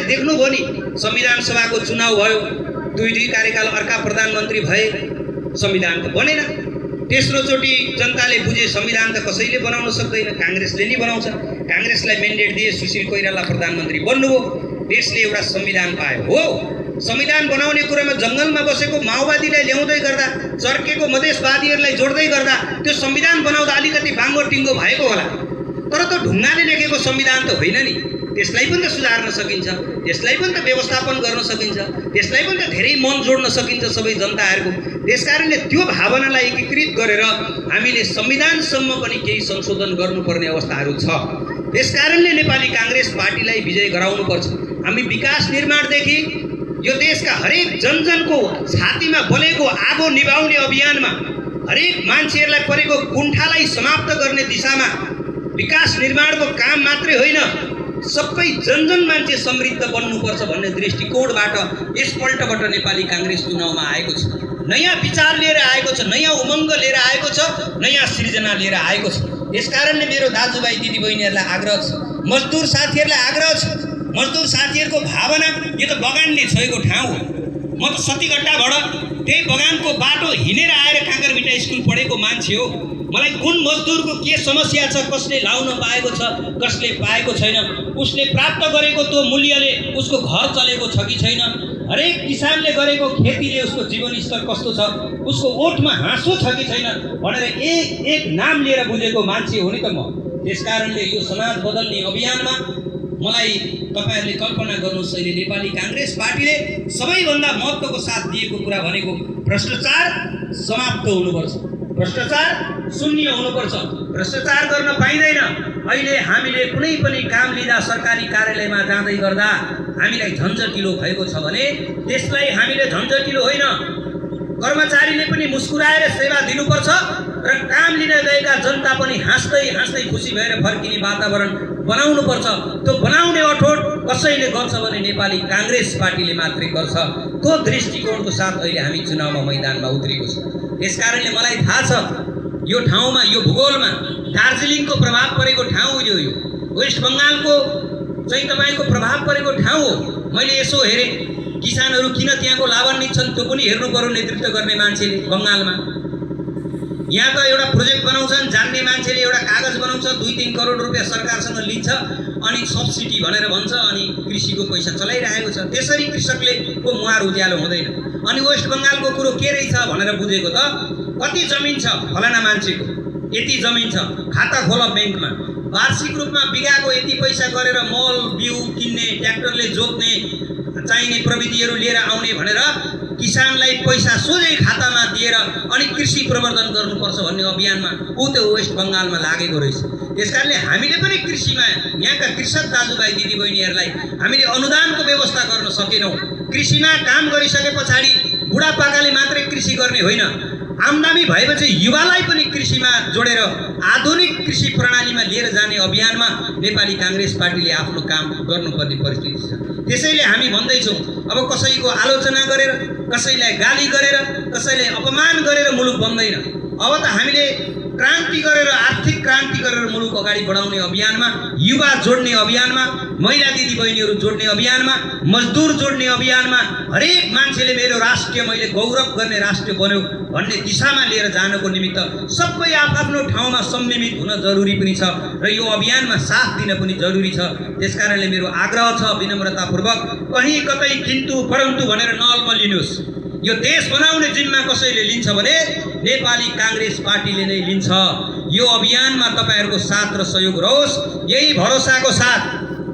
देख्नुभयो नि, संविधान सभाको चुनाव भयो, दुई कार्यकाल अर्का प्रधानमन्त्री भए, संविधान त बनेन। तेस्रोचोटि जनताले बुझे संविधान त कसैले बनाउन सक्दैन, काङ्ग्रेसले नि बनाउँछ। काङ्ग्रेसलाई मेन्डेट दिए, सुशील कोइराला प्रधानमन्त्री बन्नुभयो, देशले एउटा संविधान पायो। हो, संविधान बनाउने कुरामा जङ्गलमा बसेको माओवादीलाई ल्याउँदै गर्दा, चर्केको मधेसवादीहरूलाई जोड्दै गर्दा त्यो संविधान बनाउँदा अलिकति बाङ्गो टिङ्गो भएको होला, तर त्यो ढुङ्गाले लेखेको संविधान त होइन नि। त्यसलाई पनि त सुधार्न सकिन्छ, त्यसलाई पनि त व्यवस्थापन गर्न सकिन्छ, त्यसलाई पनि त धेरै मन जोड्न सकिन्छ सबै जनताहरूको। त्यसकारणले त्यो भावनालाई एकीकृत गरेर हामीले संविधानसम्म पनि केही संशोधन गर्नुपर्ने अवस्थाहरू छ। त्यसकारणले नेपाली काङ्ग्रेस पार्टीलाई विजय गराउनुपर्छ। हामी विकास निर्माणदेखि यो देशका हरेक जनजनको छातीमा बलेको आगो निभाउने अभियानमा, हरेक मान्छेहरूलाई परेको कुण्ठालाई समाप्त गर्ने दिशामा विकास निर्माणको काम मात्रै होइन, सबै जनजन मान्छे समृद्ध बन्नुपर्छ भन्ने दृष्टिकोणबाट यसपल्टबाट नेपाली काङ्ग्रेस चुनावमा आएको छ। नयाँ विचार लिएर आएको छ, नयाँ उमङ्ग लिएर आएको छ, नयाँ सृजना लिएर आएको छ। यसकारणले मेरो दाजुभाइ दिदीबहिनीहरूलाई आग्रह छ, मजदुर साथीहरूलाई आग्रह छ, मजदुर साथीहरूको भावना, यो त बगानले छोएको ठाउँ हो। म त सतीगड्डाबाट त्यही बगानको बाटो हिँडेर आएर काँकरभिटा स्कुल पढेको मान्छे हो। मलाई कुन मजदुरको के समस्या छ, कसले लाउन पाएको छ, कसले पाएको छैन, उसले प्राप्त गरेको त्यो मूल्यले उसको घर चलेको छ कि छैन, हरेक किसानले गरेको खेतीले उसको जीवनस्तर कस्तो छ, उसको ओठमा हाँसो छ कि छैन भनेर एक एक नाम लिएर बुझेको मान्छे हो नि त म। त्यसकारणले यो समाज बदल्ने अभियानमा मलाई तपाईहरुले कल्पना गर्नुहोस्, अहिले नेपाली काङ्ग्रेस पार्टीले सबैभन्दा महत्त्वको साथ दिएको कुरा भनेको भ्रष्टाचार समाप्त हुनुपर्छ, भ्रष्टाचार शून्य हुनुपर्छ। भ्रष्टाचार गर्न पाइँदैन। अहिले हामीले कुनै पनि काम लिँदा सरकारी कार्यालयमा जाँदै गर्दा हामीलाई झन्झटिलो भएको छ भने त्यसलाई हामीले झन्झटिलो होइन, कर्मचारीले पनि मुस्कुराएर सेवा दिनुपर्छ र काम लिन गएका जनता पनि हाँस्दै हाँस्दै खुसी भएर फर्किने वातावरण बनाउनुपर्छ। त्यो बनाउने अठोट कसैले गर्छ भने नेपाली काङ्ग्रेस पार्टीले मात्रै गर्छ। त्यो दृष्टिकोणको साथ अहिले हामी चुनावमा मैदानमा उत्रेको छ। त्यसकारणले मलाई थाहा छ यो ठाउँमा, यो भूगोलमा दार्जिलिङको प्रभाव परेको ठाउँ हो, यो वेस्ट बङ्गालको चाहिँ तपाईँको प्रभाव परेको ठाउँ हो। मैले यसो हेरेँ, किसानहरू किन त्यहाँको लाभान्वित छन् त्यो पनि हेर्नु पर्यो नेतृत्व गर्ने मान्छेले। बङ्गालमा यहाँ त एउटा प्रोजेक्ट बनाउँछन्, जान्ने मान्छेले एउटा कागज बनाउँछ, 2-3 करोड रुपियाँ सरकारसँग लिन्छ अनि सब्सिडी भनेर भन्छ अनि कृषिको पैसा चलाइरहेको छ। त्यसरी कृषकले को मुहार उज्यालो हुँदैन। अनि वेस्ट बङ्गालको कुरो के रहेछ भनेर बुझेको त, कति जमिन छ फलाना मान्छेको, यति जमिन छ, खाता खोल ब्याङ्कमा, वार्षिक रूपमा बिगाको यति पैसा गरेर मल बिउ किन्ने, ट्र्याक्टरले जोत्ने, चाहिने प्रविधिहरू लिएर आउने भनेर किसानलाई पैसा सोझै खातामा दिएर अनि कृषि प्रवर्धन गर्नुपर्छ भन्ने अभियानमा ऊ त्यो वेस्ट बङ्गालमा लागेको रहेछ। त्यसकारणले हामीले पनि कृषिमा यहाँका कृषक दाजुभाइ दिदीबहिनीहरूलाई हामीले अनुदानको व्यवस्था गर्न सकेनौँ। कृषिमा काम गरिसके पछाडि बुढापाकाले मात्रै कृषि गर्ने होइन, आम्दानी भएपछि युवालाई पनि कृषिमा जोडेर आधुनिक कृषि प्रणालीमा लिएर जाने अभियानमा नेपाली काङ्ग्रेस पार्टीले आफ्नो काम गर्नुपर्ने परिस्थिति छ। त्यसैले हामी भन्दैछौँ, अब कसैको आलोचना गरेर, कसैलाई गाली गरेर, कसैलाई अपमान गरेर मुलुक बन्दैन। अब त हामीले क्रान्ति गरेर, आर्थिक क्रान्ति गरेर मुलुक अगाडि बढाउने अभियानमा, युवा जोड्ने अभियानमा, महिला दिदीबहिनीहरू जोड्ने अभियानमा, मजदुर जोड्ने अभियानमा, हरेक मान्छेले मेरो राष्ट्र मैले गौरव गर्ने राष्ट्र बन्यो भन्ने दिशामा लिएर जानको निमित्त सबै आफ्नो ठाउँमा संयमित हुन जरुरी पनि छ र यो अभियानमा साथ दिन पनि जरुरी छ। त्यसकारणले मेरो आग्रह छ विनम्रतापूर्वक, कहीँ कतै किन्तु परन्तु भनेर नअल्मलिनुहोस्। यो देश बनाउने जिम्मा कसैले लिन्छ भने नेपाली काङ्ग्रेस पार्टीले नै लिन्छ। यो अभियानमा तपाईहरुको साथ र सहयोग रहोस्। यही भरोसाको साथ,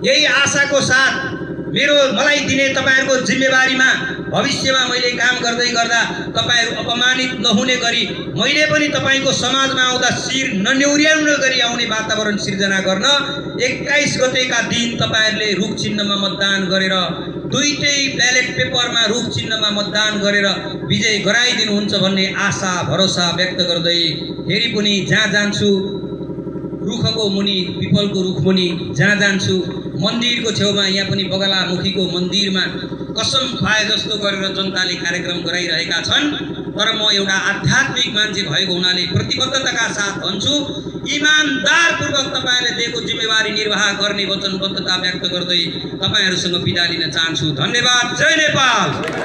यही आशाको साथ मलाई दिने तपाईहरुको जिम्मेवारीमा भविष्यमा मैले काम गर्दै गर्दा तपाईहरु अपमानित नहुने गरी मैले पनि तपाईको समाजमा आउँदा शिर नन्यौर्याउने गरी आउने वातावरण सिर्जना गर्न 21 गतेका दिन तपाईहरुले रुख चिन्हमा मतदान गरेर, दुईटै ब्यालेट पेपरमा रुख चिन्हमा मतदान गरेर विजय गराइदिनुहुन्छ भन्ने आशा भरोसा व्यक्त गर्दै फेरि पनि जहाँ जान्छु रुखको मुनि, पिपलको रुख मुनि जहाँ जान्छु, मन्दिरको छेउमा यहाँ पनि बगलामुखीको मन्दिरमा कसम खाए जस्तो गरेर जनताले कार्यक्रम गराइरहेका छन्। तर म एउटा आध्यात्मिक मान्छे भएको हुनाले प्रतिबद्धताका साथ भन्छु, इमानदारपूर्वक तपाईँले दिएको जिम्मेवारी निर्वाह गर्ने वचनबद्धता व्यक्त गर्दै तपाईँहरूसँग बिदा लिन चाहन्छु। धन्यवाद। जय नेपाल।